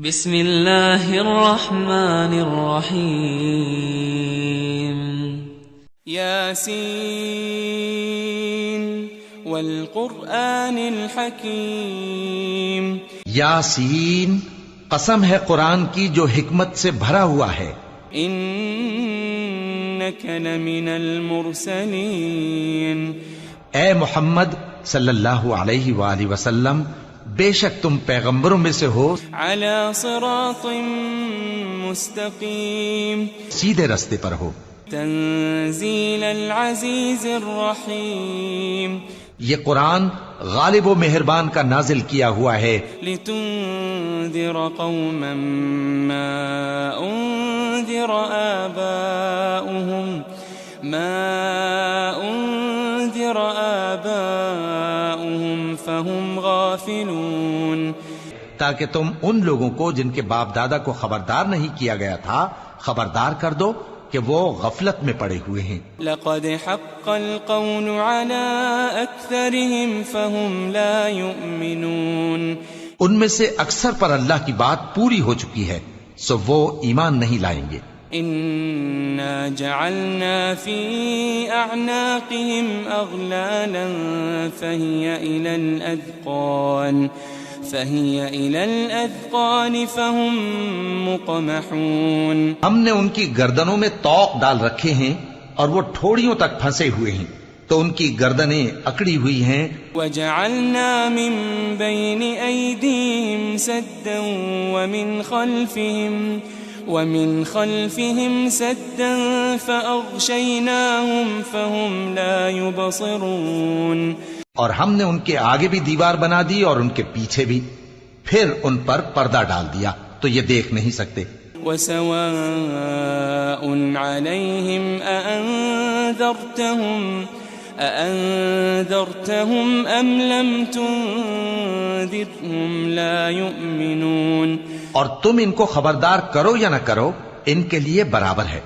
بسم اللہ الرحمن الرحیم یاسین والقرآن الحکیم یاسین، قسم ہے قرآن کی جو حکمت سے بھرا ہوا ہے. انک لمن المرسلین، اے محمد صلی اللہ علیہ وآلہ وسلم، بے شک تم پیغمبروں میں سے ہو، علی صراط مستقیم، سیدھے رستے پر ہو. تنزیل العزیز الرحیم، یہ قرآن غالب و مہربان کا نازل کیا ہوا ہے، لتنذر قوما ما انذر آباؤهم فهم غافلون، تاکہ تم ان لوگوں کو جن کے باپ دادا کو خبردار نہیں کیا گیا تھا خبردار کر دو کہ وہ غفلت میں پڑے ہوئے ہیں. لقد حق القول على اکثرهم فهم لا يؤمنون، ان میں سے اکثر پر اللہ کی بات پوری ہو چکی ہے سو وہ ایمان نہیں لائیں گے. انا جعلنا في اعناقهم اغلالا فهي الى الاذقان فهم مقمحون، ہم نے ان کی گردنوں میں طوق ڈال رکھے ہیں اور وہ ٹھوڑیوں تک پھنسے ہوئے ہیں تو ان کی گردنیں اکڑی ہوئی ہیں. وجعلنا من بين ايديهم سدا ومن خلفهم سدا فأغشيناهم فهم لا يبصرون، اور ہم نے ان کے آگے بھی دیوار بنا دی اور ان کے پیچھے بھی، پھر ان پر پردہ ڈال دیا تو یہ دیکھ نہیں سکتے. وسواء عليهم أأنذرتهم أم لم تنذرهم لا يؤمنون، اور تم ان کو خبردار کرو یا نہ کرو ان کے لیے برابر ہے،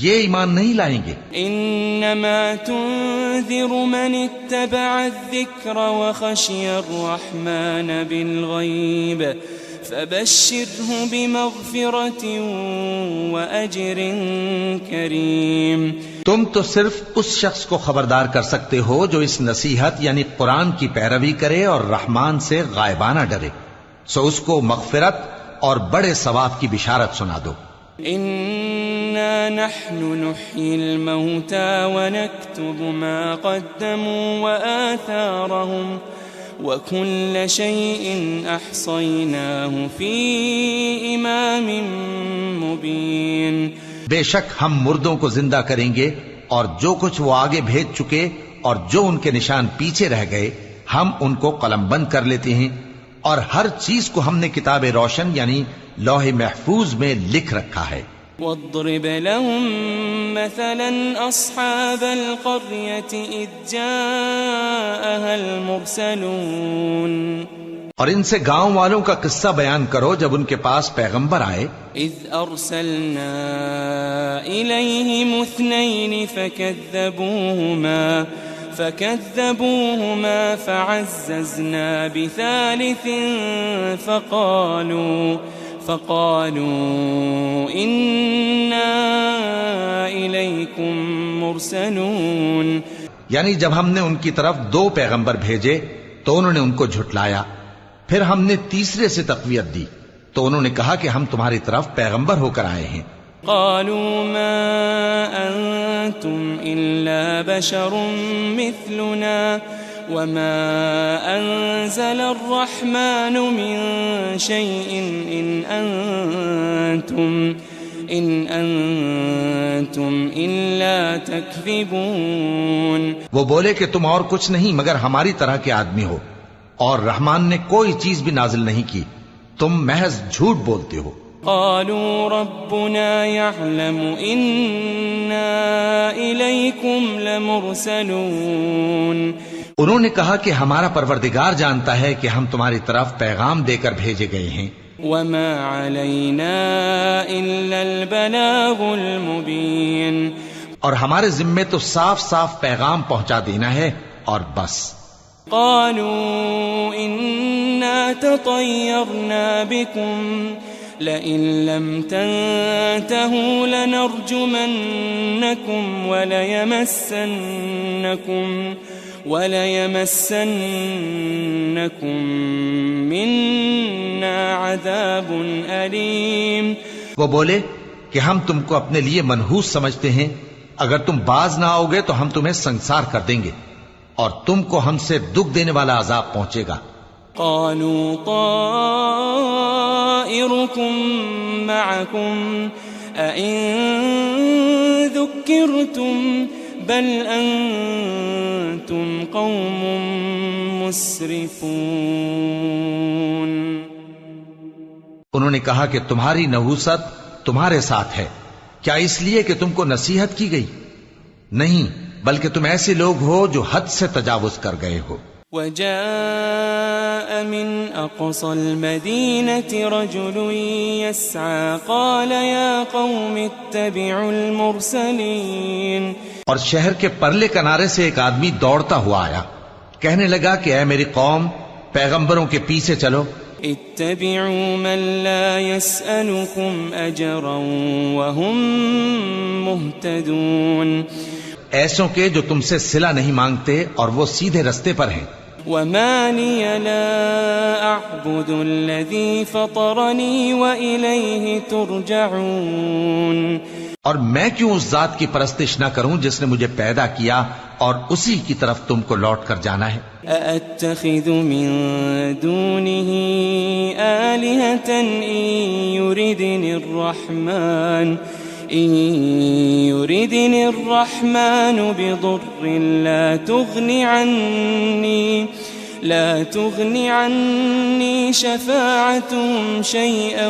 یہ ایمان نہیں لائیں گے. انما تنذر من اتبع الذکر وخشی الرحمن بالغیب فبشره بمغفرة وأجر کریم، تم تو صرف اس شخص کو خبردار کر سکتے ہو جو اس نصیحت یعنی قرآن کی پیروی کرے اور رحمان سے غائبانہ ڈرے، سو اس کو مغفرت اور بڑے ثواب کی بشارت سنا دو. انا نحن نحيي الموتى ونكتب ما قدموا وآثارهم وكل شيء احصيناه في امام مبين، بے شک ہم مردوں کو زندہ کریں گے اور جو کچھ وہ آگے بھیج چکے اور جو ان کے نشان پیچھے رہ گئے ہم ان کو قلم بند کر لیتے ہیں، اور ہر چیز کو ہم نے کتاب روشن یعنی لوح محفوظ میں لکھ رکھا ہے. واضرب لهم مثلا اصحاب القرية اذ جاءها المرسلون، اور ان سے گاؤں والوں کا قصہ بیان کرو جب ان کے پاس پیغمبر آئے. اذ ارسلنا اليهم اثنين فكذبوهما فعززنا بثالث فقالوا إنا إليكم مرسلون، یعنی جب ہم نے ان کی طرف 2 پیغمبر بھیجے تو انہوں نے ان کو جھٹلایا، پھر ہم نے تیسرے سے تقویت دی تو انہوں نے کہا کہ ہم تمہاری طرف پیغمبر ہو کر آئے ہیں. قالوا ما أنتم إلا بشر مثلنا وما أنزل الرحمن من شيء إن أنتم إلا تكذبون، وہ بولے کہ تم اور کچھ نہیں مگر ہماری طرح کے آدمی ہو اور رحمان نے کوئی چیز بھی نازل نہیں کی، تم محض جھوٹ بولتے ہو. قالوا ربنا يعلم إنا إليكم لمرسلون، انہوں نے کہا کہ ہمارا پروردگار جانتا ہے کہ ہم تمہاری طرف پیغام دے کر بھیجے گئے ہیں. وما علينا إلا البلاغ المبين، اور ہمارے ذمے تو صاف صاف پیغام پہنچا دینا ہے اور بس. قالوا إنا تطيرنا بكم لئن لم تنتهوا لنرجمنكم وليمسنكم منا عذاب أليم. وہ بولے کہ ہم تم کو اپنے لیے منحوس سمجھتے ہیں، اگر تم باز نہ آؤ گے تو ہم تمہیں سنسار کر دیں گے اور تم کو ہم سے دکھ دینے والا عذاب پہنچے گا. قالوا طائركم معكم أئن ذكرتم بل أنتم قوم مسرفون. انہوں نے کہا کہ تمہاری نحوست تمہارے ساتھ ہے، کیا اس لیے کہ تم کو نصیحت کی گئی؟ نہیں، بلکہ تم ایسے لوگ ہو جو حد سے تجاوز کر گئے ہو. وجاء من أقصى المدينة رجل يسعى قال يا قوم اتبعوا المرسلين. اور شہر کے پرلے کنارے سے ایک آدمی دوڑتا ہوا آیا، کہنے لگا کہ اے میری قوم، پیغمبروں کے پیچھے چلو. اتبعوا من لا يسألكم أجرا وهم مهتدون. ایسوں کے جو تم سے صلہ نہیں مانگتے اور وہ سیدھے رستے پر ہیں. وما لي لا أعبد الذي فطرني وإليه ترجعون. اور میں کیوں اس ذات کی پرستش نہ کروں جس نے مجھے پیدا کیا اور اسی کی طرف تم کو لوٹ کر جانا ہے. أأتخذ من دونه آلهة إن يردني الرحمن بضر لا تغني عني شفاعتهم شيئا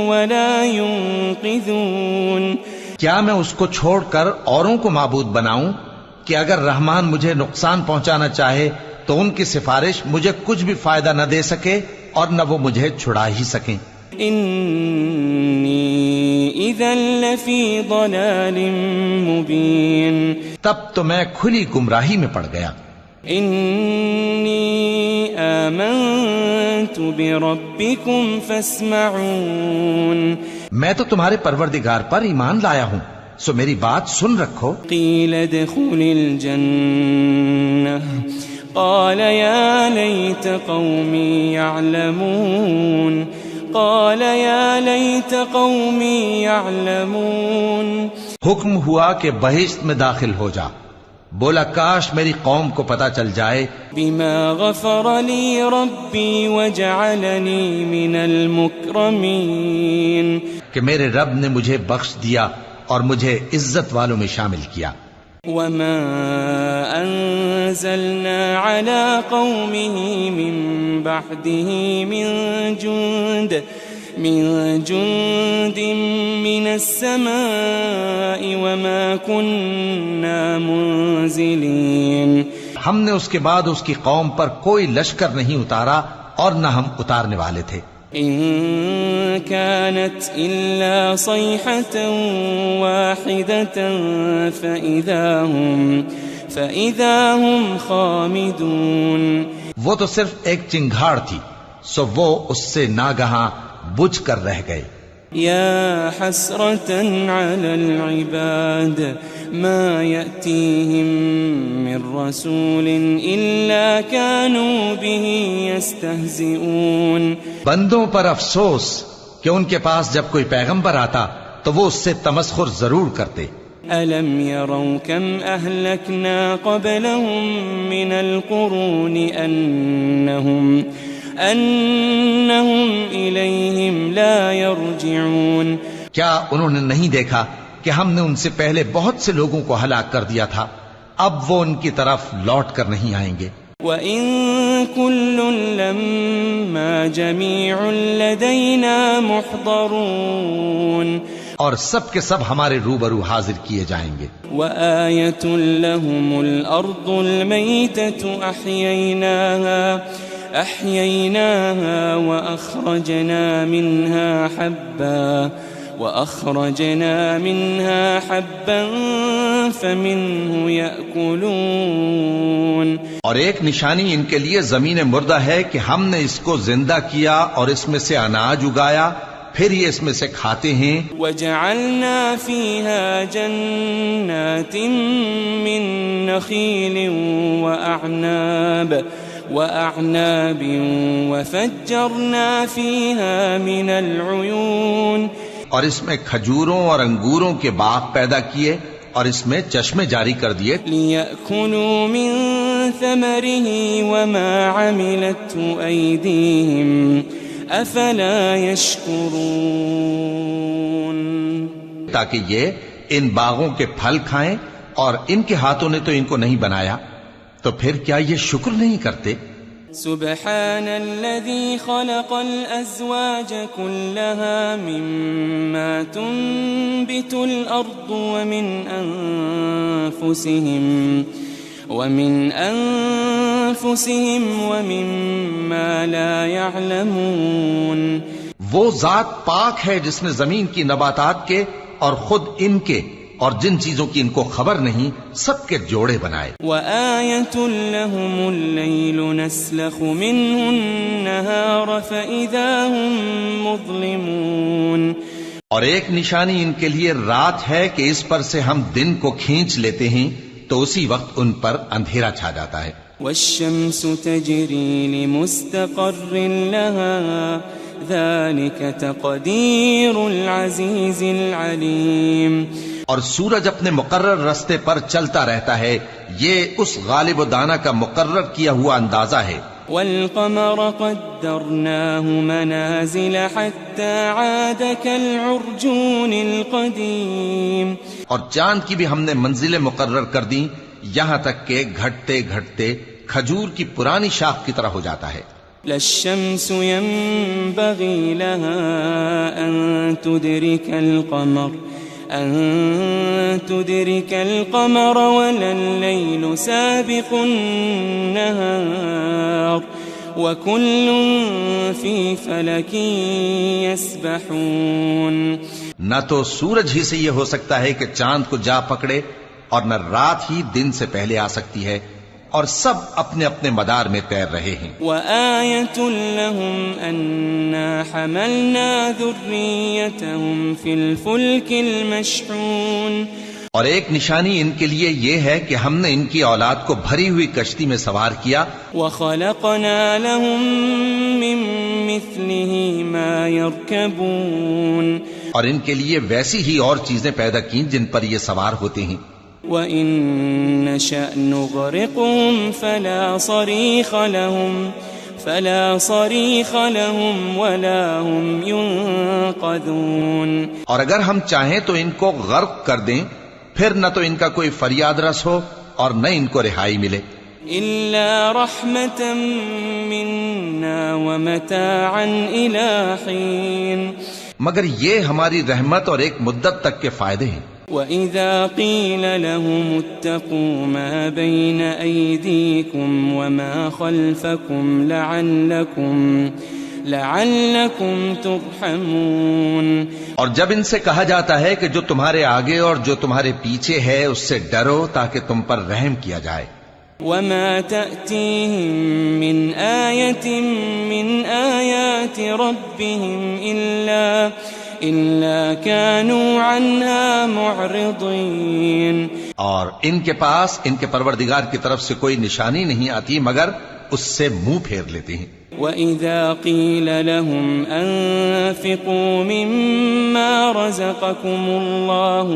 ولا ينقذون. کیا میں اس کو چھوڑ کر اوروں کو معبود بناؤں کہ اگر رحمان مجھے نقصان پہنچانا چاہے تو ان کی سفارش مجھے کچھ بھی فائدہ نہ دے سکے اور نہ وہ مجھے چھڑا ہی سکیں. انی اذا لفی ضلال مبین. تب تو میں کھلی گمراہی میں پڑ گیا. انی آمنت بربکم فاسمعون. میں تو تمہارے پروردگار پر ایمان لایا ہوں، سو میری بات سن رکھو. قیل ادخل الجنہ قال یا لیت قومی یعلمون. قال یا لیت قومی یعلمون. حکم ہوا کہ بہشت میں داخل ہو جا. بولا کاش میری قوم کو پتا چل جائے. بما غفر لی ربی وجعلنی من المکرمین. کہ میرے رب نے مجھے بخش دیا اور مجھے عزت والوں میں شامل کیا. وما انزلنا على قومه من بعده من جند من السماء وما كنا منزلين. ہم نے اس کے بعد اس کی قوم پر کوئی لشکر نہیں اتارا اور نہ ہم اتارنے والے تھے. إن كانت إلا صيحة واحدة فإذا هم خامدون. وہ تو صرف ایک چنگھاڑ تھی، سو وہ اس سے ناگہاں بجھ کر رہ گئے. يا حسرة على العباد ما يأتيهم من رسول إلا كانوا به يستهزئون. بندوں پر افسوس کہ ان کے پاس جب کوئی پیغمبر آتا تو وہ اس سے تمسخر ضرور کرتے. ألم يروا كم أهلكنا قبلهم من القرون أنهم إليهم لا يرجعون. کیا انہوں نے نہیں دیکھا کہ ہم نے ان سے پہلے بہت سے لوگوں کو ہلاک کر دیا تھا، اب وہ ان کی طرف لوٹ کر نہیں آئیں گے. وَإِن كُلٌّ لَمَّا جَمِيعٌ لَدَيْنَا مُحْضَرُونَ. اور سب کے سب ہمارے روبرو حاضر کیے جائیں گے. وَآيَةٌ لَهُمُ الْأَرْضُ الْمَيْتَةُ أَحْيَيْنَاهَا وَأَخْرَجْنَا مِنْهَا حَبًّا وأخرجنا منها حبا فمنه يأكلون. اور ایک نشانی ان کے لیے زمین مردہ ہے کہ ہم نے اس کو زندہ کیا اور اس میں سے اناج اگایا، پھر یہ اس میں سے کھاتے ہیں. وجعلنا فيها جنات من نخيل وأعناب وفجرنا فيها من العيون. اور اس میں کھجوروں اور انگوروں کے باغ پیدا کیے اور اس میں چشمے جاری کر دیے. لِيَأْكُلُوا مِن ثَمَرِهِ وَمَا عَمِلَتْهُ أَيْدِيهِمْ أَفَلَا يَشْكُرُونَ. تاکہ یہ ان باغوں کے پھل کھائیں، اور ان کے ہاتھوں نے تو ان کو نہیں بنایا، تو پھر کیا یہ شکر نہیں کرتے؟ سبحان الذي خلق الأزواج كلها مما تنبت الأرض ومن أنفسهم ومما لا يعلمون. وہ ذات پاک ہے جس نے زمین کی نباتات کے اور خود ان کے اور جن چیزوں کی ان کو خبر نہیں سب کے جوڑے بنائے. وَآيَةٌ لَهُمُ اللَّيْلُ نَسْلَخُ مِنْهُ النَّهَارَ فَإِذَا هُمْ مُظْلِمُونَ. اور ایک نشانی ان کے لیے رات ہے کہ اس پر سے ہم دن کو کھینچ لیتے ہیں تو اسی وقت ان پر اندھیرا چھا جاتا ہے. وَالشَّمْسُ تَجْرِي لِمُسْتَقَرٍّ لَهَا ذَلِكَ تَقْدِيرُ الْعَزِيزِ الْعَلِيمِ. اور سورج اپنے مقرر رستے پر چلتا رہتا ہے، یہ اس غالب و دانا کا مقرر کیا ہوا اندازہ ہے. والقمر قدرناه منازل حتى عاد كالعرجون القديم. اور چاند کی بھی ہم نے منزلیں مقرر کر دیں یہاں تک کہ گھٹتے گھٹتے کھجور کی پرانی شاخ کی طرح ہو جاتا ہے. لا الشمس ينبغي لها أن تدرك القمر ولا الليل سابق النهار وكل في فلك يسبحون. نہ تو سورج ہی سے یہ ہو سکتا ہے کہ چاند کو جا پکڑے، اور نہ رات ہی دن سے پہلے آ سکتی ہے، اور سب اپنے اپنے مدار میں تیر رہے ہیں. وَآيَةٌ لَهُمْ أَنَّا حَمَلْنَا ذُرِّيَّتَهُمْ فِي الْفُلْكِ الْمَشْحُونِ. اور ایک نشانی ان کے لیے یہ ہے کہ ہم نے ان کی اولاد کو بھری ہوئی کشتی میں سوار کیا. وَخَلَقْنَا لَهُم مِّن مِّثْلِهِ مَا يَرْكَبُونَ. اور ان کے لیے ویسی ہی اور چیزیں پیدا کی جن پر یہ سوار ہوتے ہیں. وَإِن نَّشَأْ نُغْرِقْهُمْ فَلَا صَرِيخَ لَهُمْ وَلَا هُمْ يُنقَذُونَ. اور اگر ہم چاہیں تو ان کو غرق کر دیں، پھر نہ تو ان کا کوئی فریاد رس ہو اور نہ ان کو رہائی ملے. إِلَّا رَحْمَةً مِّنَّا وَمَتَاعًا إِلَىٰ حِينٍ. مگر یہ ہماری رحمت اور ایک مدت تک کے فائدے ہیں. وَإِذَا قِيلَ لَهُمُ اتَّقُوا مَا بَيْنَ أَيْدِيكُمْ وَمَا خَلْفَكُمْ لَعَلَّكُمْ تُرْحَمُونَ. اور جب ان سے کہا جاتا ہے کہ جو تمہارے آگے اور جو تمہارے پیچھے ہے اس سے ڈرو تاکہ تم پر رحم کیا جائے. وَمَا تَأْتِيهِم مِّنْ آيَةٍ مِّنْ آيَاتِ رَبِّهِمْ إِلَّا كَانُوا عَنْهَا مُعْرِضِينَ. اور ان کے پاس ان کے پروردگار کی طرف سے کوئی نشانی نہیں آتی مگر اس سے منہ پھیر لیتے ہیں. وَإِذَا قِيلَ لَهُمْ أَنفِقُوا مِمَّا رَزَقَكُمُ اللَّهُ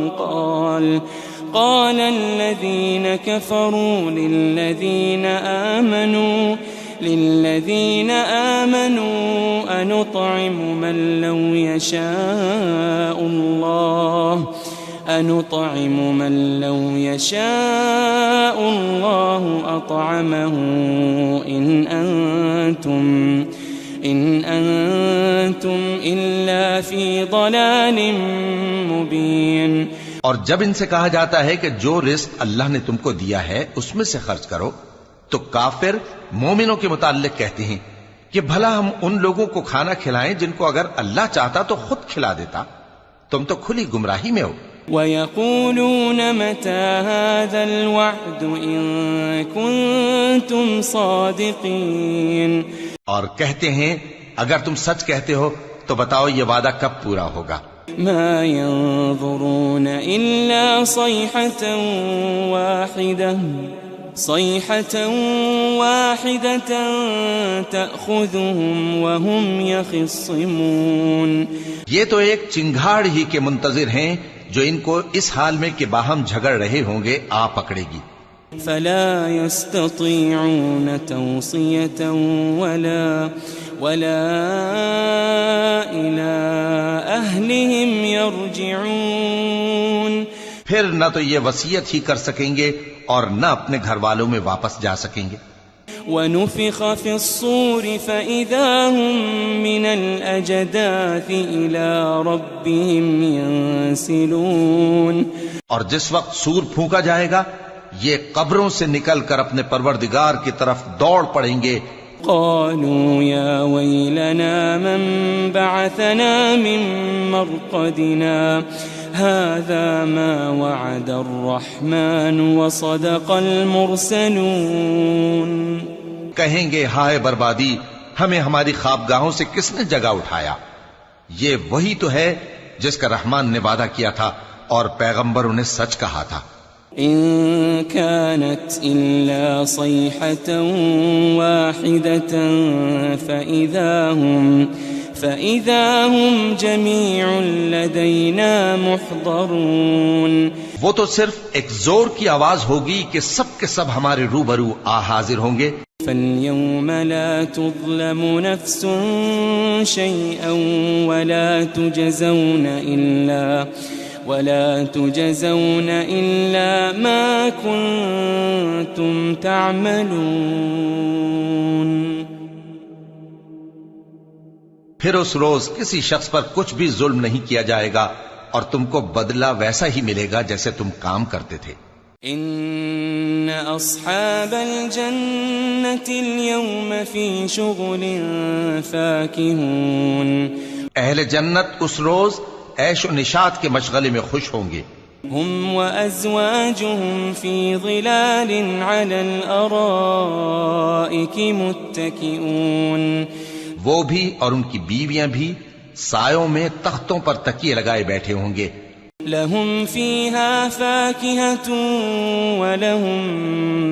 قال الذين كفروا للذين آمنوا أنطعم من لو يشاء الله أطعمه إن أنتم إلا في ضلال مبين. اور جب ان سے کہا جاتا ہے کہ جو رزق اللہ نے تم کو دیا ہے اس میں سے خرچ کرو، تو کافر مومنوں کے متعلق کہتے ہیں کہ بھلا ہم ان لوگوں کو کھانا کھلائیں جن کو اگر اللہ چاہتا تو خود کھلا دیتا. تم تو کھلی گمراہی میں ہو. وَيَقُولُونَ مَتَى هَذَا الْوَعْدُ إِن كُنتُمْ صَادِقِينَ. اور کہتے ہیں اگر تم سچ کہتے ہو تو بتاؤ یہ وعدہ کب پورا ہوگا. مَا يَنظُرُونَ إِلَّا صَيْحَةً وَاحِدَةً تَأْخُذُهُمْ وَهُمْ يَخِصِّمُونَ. یہ تو ایک چنگھاڑ ہی کے منتظر ہیں جو ان کو اس حال میں کہ باہم جھگڑ رہے ہوں گے آ پکڑے گی. فَلَا يَسْتَطِيعُونَ تَوْصِيَةً وَلَا إِلَىٰ أَهْلِهِمْ يَرْجِعُونَ. پھر نہ تو یہ وصیت ہی کر سکیں گے اور نہ اپنے گھر والوں میں واپس جا سکیں گے. وَنُفِخَ فِي الصُّورِ فَإِذَا هُم مِّنَ الْأَجْدَاثِ إِلَىٰ رَبِّهِمْ يَنسِلُونَ. اور جس وقت سور پھونکا جائے گا یہ قبروں سے نکل کر اپنے پروردگار کی طرف دوڑ پڑیں گے. قالوا يا ويلنا من بعثنا من مرقدنا هذا ما وعد الرحمن وصدق المرسلون. کہیں گے ہائے بربادی، ہمیں ہماری خوابگاہوں سے کس نے جگہ اٹھایا. یہ وہی تو ہے جس کا رحمان نے وعدہ کیا تھا اور پیغمبروں نے سچ کہا تھا. إن كانت إلا صيحة واحدة فإذا هم جميع لدينا محضرون. وہ تو صرف ایک زور کی آواز ہوگی کہ سب کے سب ہمارے روبرو حاضر ہوں گے. فاليوم لا تظلم نفس شيئا ولا تجزون إلا ما كنتم تعملون. پھر اس روز کسی شخص پر کچھ بھی ظلم نہیں کیا جائے گا اور تم کو بدلہ ویسا ہی ملے گا جیسے تم کام کرتے تھے. ان اصحاب الجنة اليوم في شغل فاكهون. اہل جنت اس روز عیش و نشاط کے مشغلے میں خوش ہوں گے. هم وازواجهم في ظلال على الارائك متكئون. وہ بھی اور ان کی بیویاں بھی سایوں میں تختوں پر تکیے لگائے بیٹھے ہوں گے. لهم فيها فاكهة ولهم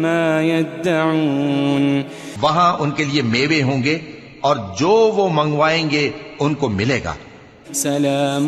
ما يدعون. وہاں ان کے لیے میوے ہوں گے اور جو وہ منگوائیں گے ان کو ملے گا. سلام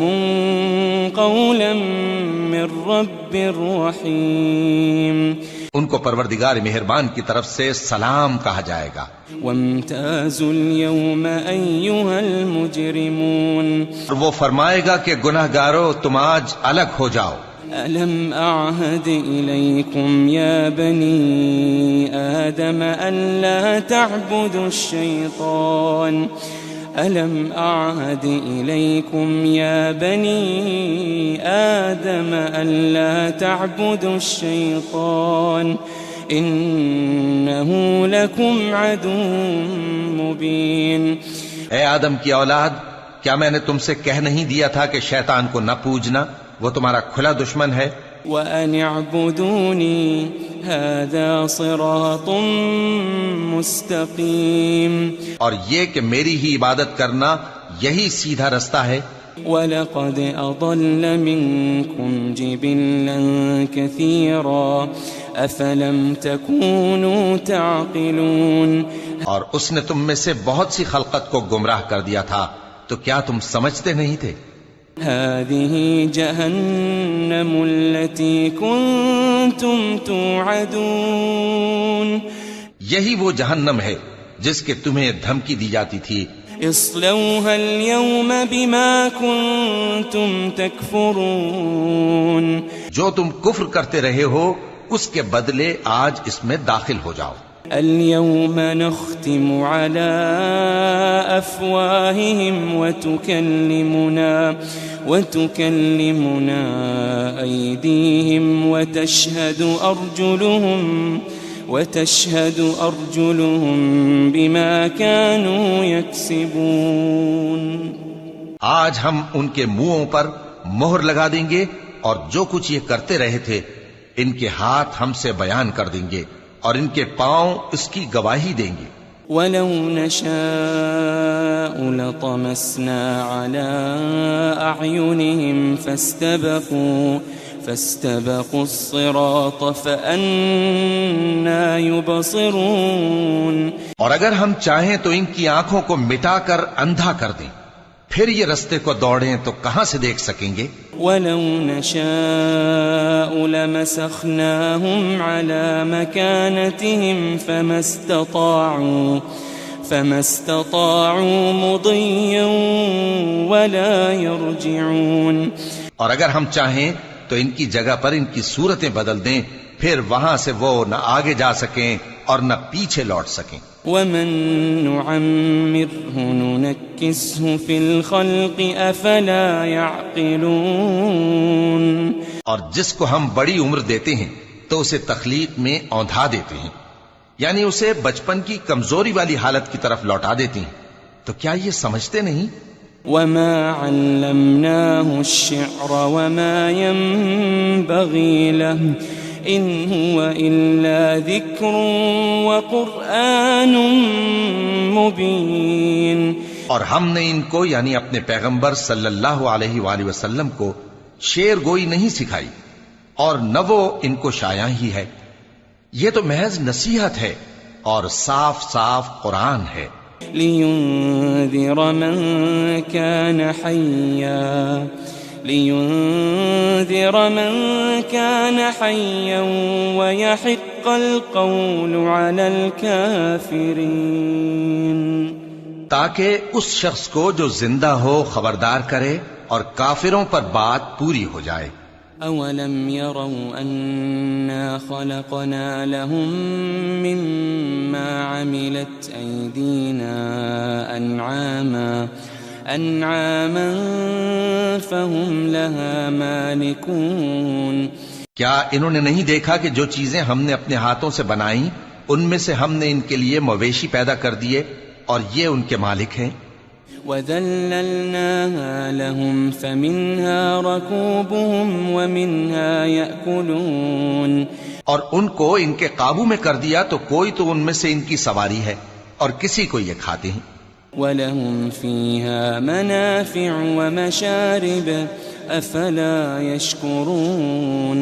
قولا من رب رحیم. ان کو پروردگار مہربان کی طرف سے سلام کہا جائے گا. وامتازوا اليوم ایھا المجرمون. اور وہ فرمائے گا کہ گناہگارو تم آج الگ ہو جاؤ. ألم أعهد إليكم يا بني آدم ألا تعبدوا الشيطان ألم أعهد إليكم يا بني آدم ألا تعبدوا الشيطان إنه لكم عدو مبين. اے آدم کی اولاد، کیا میں نے تم سے کہہ نہیں دیا تھا کہ شیطان کو نہ پوجنا، وہ تمہارا کھلا دشمن ہے. وَأَنِ اعْبُدُونِي هَذَا صِرَاطٌ مُسْتَقِيمٌ. اور یہ کہ میری ہی عبادت کرنا یہی سیدھا رستہ ہے. وَلَقَدْ أَضَلَّ مِنْكُمْ جِبِلًّا كَثِيرًا أَفَلَمْ تَكُونُوا تَعْقِلُونَ. اور اس نے تم میں سے بہت سی خلقت کو گمراہ کر دیا تھا، تو کیا تم سمجھتے نہیں تھے؟ هذه جهنم التي كنتم توعدون. یہی وہ جہنم ہے جس کے تمہیں دھمکی دی جاتی تھی. اصلوها اليوم بما كنتم تكفرون. جو تم کفر کرتے رہے ہو اس کے بدلے آج اس میں داخل ہو جاؤ. اليوم نختم على أفواههم وتكلمنا أيديهم وتشهد أرجلهم بما كانوا يكسبون. آج ہم ان کے منہوں پر مہر لگا دیں گے اور جو کچھ یہ کرتے رہے تھے ان کے ہاتھ ہم سے بیان کر دیں گے اور ان کے پاؤں اس کی گواہی دیں گے. وَلَوْ نَشَاءُ لَطَمَسْنَا عَلَىٰ أَعْيُنِهِمْ فَاسْتَبَقُوا الصِّرَاطَ فَأَنَّىٰ يُبْصِرُونَ. اور اگر ہم چاہیں تو ان کی آنکھوں کو مٹا کر اندھا کر دیں، پھر یہ رستے کو دوڑیں تو کہاں سے دیکھ سکیں گے؟ وَلَوْ نَشَاءُ لَمَسَخْنَاهُمْ عَلَىٰ مَكَانَتِهِمْ فَمَا اسْتَطَاعُوا مُضِيًّا وَلَا يَرْجِعُونَ. اور اگر ہم چاہیں تو ان کی جگہ پر ان کی صورتیں بدل دیں، پھر وہاں سے وہ نہ آگے جا سکیں اور نہ پیچھے لوٹ سکیں. وَمَن نُّعَمِّرْهُ نُنَكِّسْهُ فِي الْخَلْقِ أَفَلَا يَعْقِلُونَ. اور جس کو ہم بڑی عمر دیتے ہیں تو اسے تخلیق میں اوندھا دیتے ہیں، یعنی اسے بچپن کی کمزوری والی حالت کی طرف لوٹا دیتے ہیں. تو کیا یہ سمجھتے نہیں؟ وَمَا عَلَّمْنَاهُ الشِّعْرَ وَمَا يَنبَغِي لَهُ إِنْ هُوَ إِلَّا ذِكْرٌ وَقُرْآنٌ مُبِينٌ. اور ہم نے ان کو یعنی اپنے پیغمبر صلی اللہ علیہ وآلہ وسلم کو شعر گوئی نہیں سکھائی اور نہ وہ ان کو شایع ہی ہے، یہ تو محض نصیحت ہے اور صاف صاف قرآن ہے. لِيُنذِرَ مَن كَانَ حَيًّا وَيَحِقَّ الْقَوْلُ عَلَى الْكَافِرِينَ. تاکہ اس شخص کو جو زندہ ہو خبردار کرے اور کافروں پر بات پوری ہو جائے. أَوَلَمْ يَرَوْا أَنَّا خَلَقْنَا لَهُم مِّمَّا عَمِلَتْ أَيْدِينَا أَنْعَامًا فَهُمْ لَهَا مَالِكُونَ. کیا انہوں نے نہیں دیکھا کہ جو چیزیں ہم نے اپنے ہاتھوں سے بنائیں ان میں سے ہم نے ان کے لیے مویشی پیدا کر دیے اور یہ ان کے مالک ہیں. وَذَلَّلْنَاهَا لَهُمْ فَمِنْهَا رَكُوبُهُمْ وَمِنْهَا يَأْكُلُونَ. اور ان کو ان کے قابو میں کر دیا تو کوئی تو ان میں سے ان کی سواری ہے اور کسی کو یہ کھاتے ہیں. وَلَهُمْ فِيهَا مَنَافِعُ وَمَشَارِبُ أَفَلَا يَشْكُرُونَ.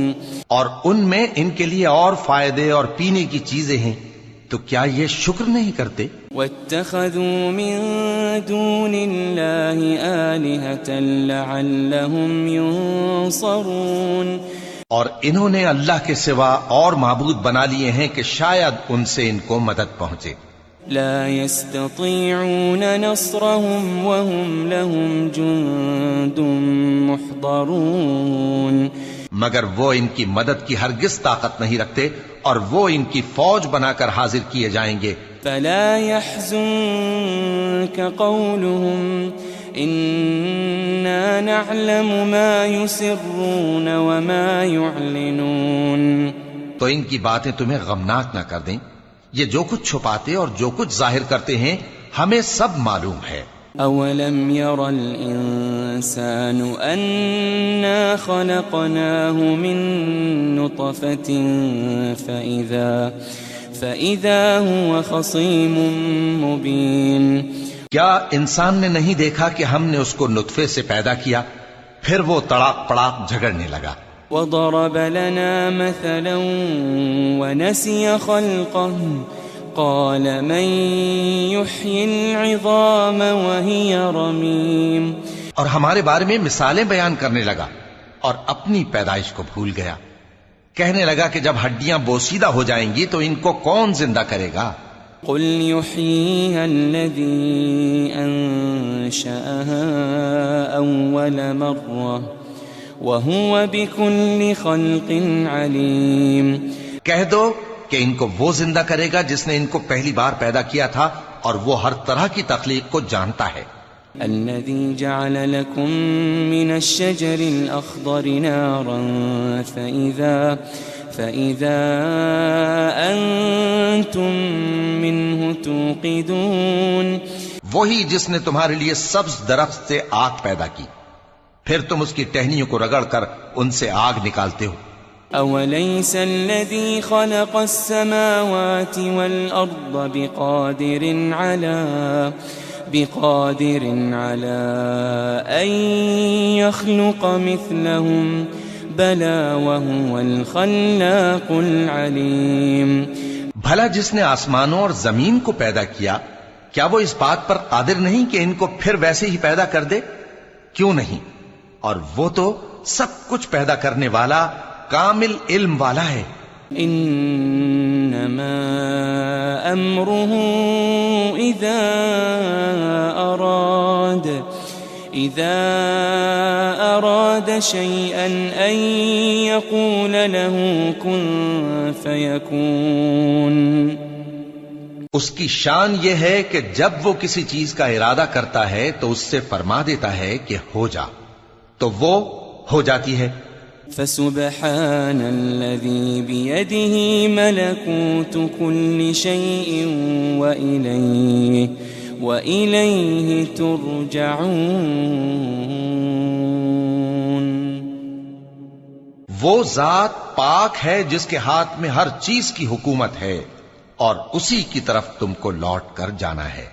اور ان میں ان کے لیے اور فائدے اور پینے کی چیزیں ہیں، تو کیا یہ شکر نہیں کرتے؟ وَاتَّخَذُوا مِن دُونِ اللَّهِ آلِهَةً لَعَلَّهُمْ يُنصَرُونَ. اور انہوں نے اللہ کے سوا اور معبود بنا لیے ہیں کہ شاید ان سے ان کو مدد پہنچے. لا يستطيعون نصرهم وهم لهم جند محضرون. مگر وہ ان کی مدد کی ہرگز طاقت نہیں رکھتے اور وہ ان کی فوج بنا کر حاضر کیے جائیں گے. فلا يحزنك قولهم إنا نعلم ما يسرون وما يعلنون. تو ان کی باتیں تمہیں غمناک نہ کر دیں، یہ جو کچھ چھپاتے اور جو کچھ ظاہر کرتے ہیں ہمیں سب معلوم ہے. أولم ير الإنسان أنا خلقناه من نطفة فإذا هو خصيم مبين. کیا انسان نے نہیں دیکھا کہ ہم نے اس کو نطفے سے پیدا کیا پھر وہ تڑاک پڑاک جھگڑنے لگا. وضرب لنا مثلا ونسي خلقه قال من يحيي العظام وهي رميم. اور ہمارے بارے میں مثالیں بیان کرنے لگا اور اپنی پیدائش کو بھول گیا. کہنے لگا کہ جب ہڈیاں بوسیدہ ہو جائیں گی تو ان کو کون زندہ کرے گا؟ قل يحييها الذي أنشأها أول مرة وَهُوَ بِكُلِّ خَلْقٍ عَلِيمٌ. کہہ دو کہ ان کو وہ زندہ کرے گا جس نے ان کو پہلی بار پیدا کیا تھا اور وہ ہر طرح کی تخلیق کو جانتا ہے. الَّذِي جَعَلَ لَكُم مِّنَ الشَّجَرِ الْأَخْضَرِ نَارًا فَإِذَا أَنتُم مِّنْهُ تُوقِدُونَ. وہی جس نے تمہارے لیے سبز درخت سے آگ پیدا کی، پھر تم اس کی ٹہنیوں کو رگڑ کر ان سے آگ نکالتے ہو. أوليس الذي خلق السماوات والأرض بقادر على أن يخلق مثلهم بلى وهو الخلاق العليم. بھلا جس نے آسمانوں اور زمین کو پیدا کیا کیا وہ اس بات پر قادر نہیں کہ ان کو پھر ویسے ہی پیدا کر دے؟ کیوں نہیں، اور وہ تو سب کچھ پیدا کرنے والا کامل علم والا ہے. انما امره اذا اراد شيئا ان يقول له كن فيكون. اس کی شان یہ ہے کہ جب وہ کسی چیز کا ارادہ کرتا ہے تو اس سے فرما دیتا ہے کہ ہو جا، تو وہ ہو جاتی ہے. فسبحان الذي بيده ملكوت كل شيء وإليه ترجعون. وہ ذات پاک ہے جس کے ہاتھ میں ہر چیز کی حکومت ہے اور اسی کی طرف تم کو لوٹ کر جانا ہے.